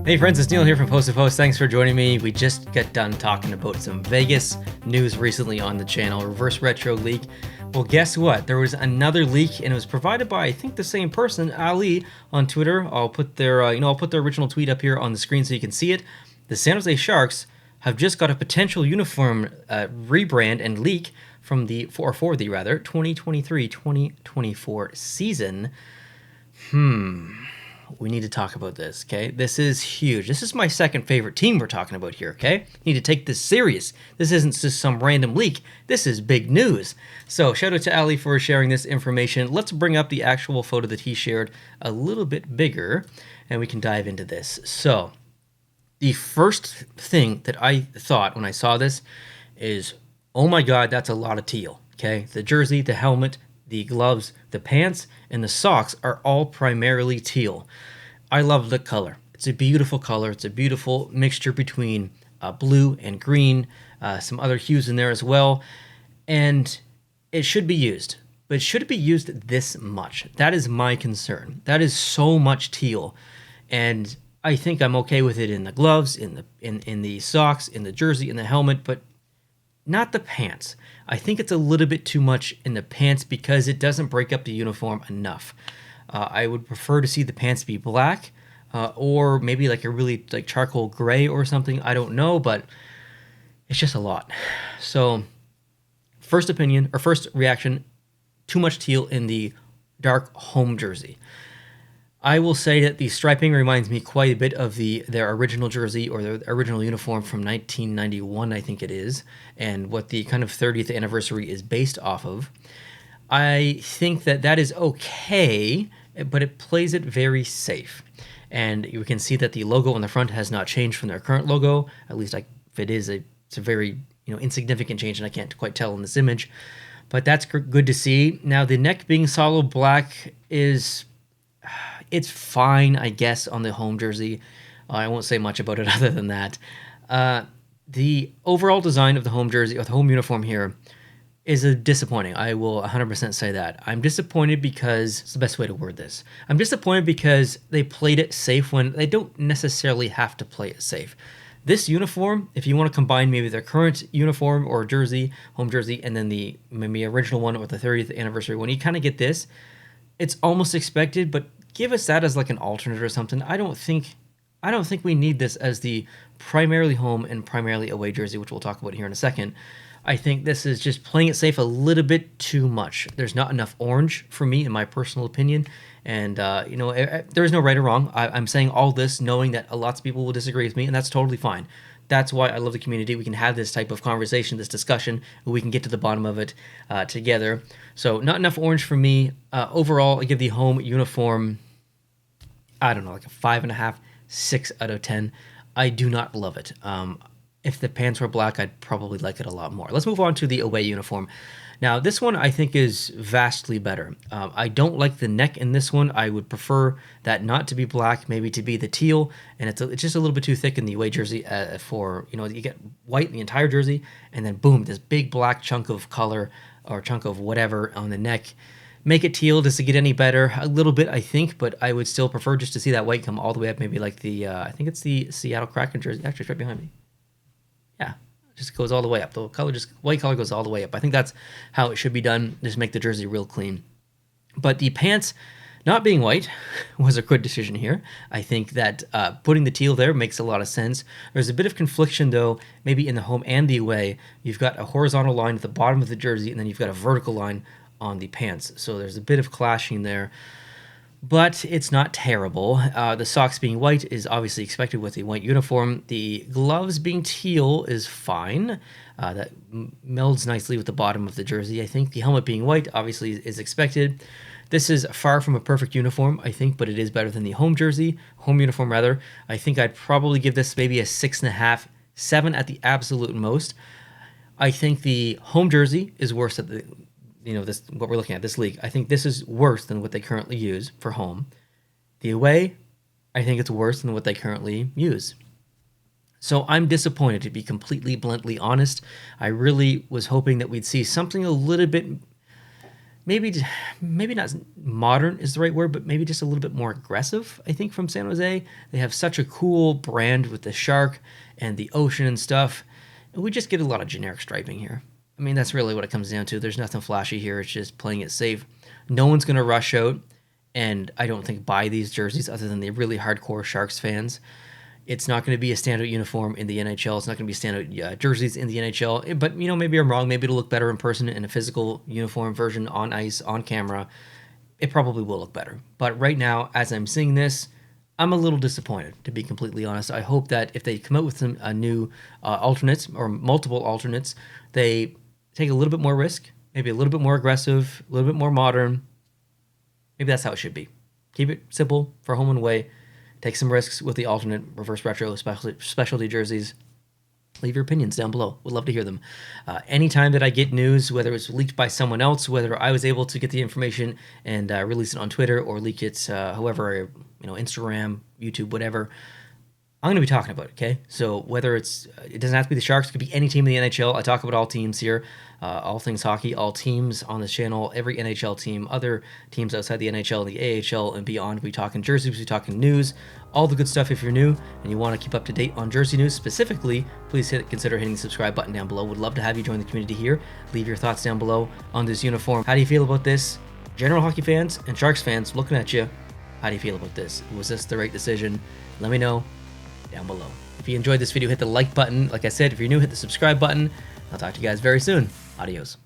Hey friends, it's Neil here from Post to Post. Thanks for joining me. We just got done talking about some Vegas news recently on the channel, reverse retro leak. Well, guess what? There was another leak, and it was provided by, I think, the same person, Ali, on Twitter. I'll put their, I'll put their original tweet up here on the screen so you can see it. The San Jose Sharks have just got a potential uniform rebrand and leak from the 2023-2024 season. We need to talk about this, okay? This is huge. This is my second favorite team we're talking about here, okay? Need to take this serious. This isn't just some random leak. This is big news. So shout out to Ali for sharing this information. Let's bring up the actual photo that he shared a little bit bigger, and we can dive into this. So the first thing that I thought when I saw this is, oh my God, that's a lot of teal, okay? The jersey, the helmet, the gloves, the pants, and the socks are all primarily teal. I love the color. It's a beautiful color. It's a beautiful mixture between blue and green, some other hues in there as well. And it should be used. But should it be used this much? That is my concern. That is so much teal. And I think I'm okay with it in the gloves, in the socks, in the jersey, in the helmet, but not the pants. I think it's a little bit too much in the pants because it doesn't break up the uniform enough. I would prefer to see the pants be black or maybe like a really like charcoal gray or something. I don't know, but it's just a lot. So first opinion or first reaction, too much teal in the dark home jersey. I will say that the striping reminds me quite a bit of their original jersey or their original uniform from 1991, I think it is, and what the kind of 30th anniversary is based off of. I think that is okay, but it plays it very safe. And you can see that the logo on the front has not changed from their current logo. At least if it is, it's a very insignificant change, and I can't quite tell in this image. But that's good to see. Now, the neck being solid black is... it's fine, I guess, on the home jersey. I won't say much about it other than that. The overall design of the home jersey, or the home uniform here, is disappointing. I will 100% say that. I'm disappointed because, it's the best way to word this. I'm disappointed because they played it safe when they don't necessarily have to play it safe. This uniform, if you want to combine maybe their current uniform or jersey, home jersey, and then the maybe original one or the 30th anniversary one, you kind of get this. It's almost expected, but give us that as like an alternate or something. I don't think we need this as the primarily home and primarily away jersey, which we'll talk about here in a second. I think this is just playing it safe a little bit too much. There's not enough orange for me, in my personal opinion. And, there is no right or wrong. I'm saying all this knowing that lots of people will disagree with me, and that's totally fine. That's why I love the community. We can have this type of conversation, this discussion, and we can get to the bottom of it together. So not enough orange for me. Overall, I give the home uniform, I don't know, like a 5.5, 6 out of 10. I do not love it. If the pants were black, I'd probably like it a lot more. Let's move on to the away uniform. Now, this one I think is vastly better. I don't like the neck in this one. I would prefer that not to be black, maybe to be the teal, and it's just a little bit too thick in the away jersey you get white in the entire jersey, and then boom, this big black chunk of color or chunk of whatever on the neck. Make it teal just to get any better. A little bit, I think, but I would still prefer just to see that white come all the way up, maybe like I think it's the Seattle Kraken jersey. Actually, it's right behind me. Yeah. Just goes all the way up. The color, white color goes all the way up. I think that's how it should be done. Just make the jersey real clean. But the pants not being white was a good decision here. I think that putting the teal there makes a lot of sense. There's a bit of confliction, though, maybe in the home and the away. You've got a horizontal line at the bottom of the jersey, and then you've got a vertical line on the pants. So there's a bit of clashing there. But it's not terrible. The socks being white is obviously expected with the white uniform. The gloves being teal is fine. That melds nicely with the bottom of the jersey, I think. The helmet being white obviously is expected. This is far from a perfect uniform, I think, but it is better than the home uniform rather. I think I'd probably give this maybe a 6.5, 7 at the absolute most. I think the home jersey is worse at what we're looking at, this league. I think this is worse than what they currently use for home. The away, I think it's worse than what they currently use. So I'm disappointed, to be completely bluntly honest. I really was hoping that we'd see something a little bit maybe not modern is the right word, but maybe just a little bit more aggressive, I think, from San Jose. They have such a cool brand with the shark and the ocean and stuff. And we just get a lot of generic striping here. I mean, that's really what it comes down to. There's nothing flashy here. It's just playing it safe. No one's going to rush out and I don't think buy these jerseys other than the really hardcore Sharks fans. It's not going to be a standout uniform in the NHL. It's not going to be standout jerseys in the NHL. But, maybe I'm wrong. Maybe it'll look better in person in a physical uniform version on ice, on camera. It probably will look better. But right now, as I'm seeing this, I'm a little disappointed, to be completely honest. I hope that if they come out with a new alternates or multiple alternates, they take a little bit more risk, maybe a little bit more aggressive, a little bit more modern. Maybe that's how it should be. Keep it simple for home and away. Take some risks with the alternate reverse retro specialty jerseys. Leave your opinions down below. Would love to hear them. Anytime that I get news, whether it's leaked by someone else, whether I was able to get the information and release it on Twitter or leak it, however, Instagram, YouTube, whatever, I'm going to be talking about it, okay? So whether it doesn't have to be the Sharks, it could be any team in the NHL. I talk about all teams here, all things hockey, all teams on this channel, every NHL team, other teams outside the NHL, the AHL, and beyond. We talking jerseys, we talking news, all the good stuff. If you're new and you want to keep up to date on jersey news specifically, please consider hitting the subscribe button down below. Would love to have you join the community here. Leave your thoughts down below on this uniform. How do you feel about this? General hockey fans and Sharks fans looking at you, how do you feel about this? Was this the right decision? Let me know down below. If you enjoyed this video, hit the like button. Like I said, if you're new, hit the subscribe button. I'll talk to you guys very soon. Adios.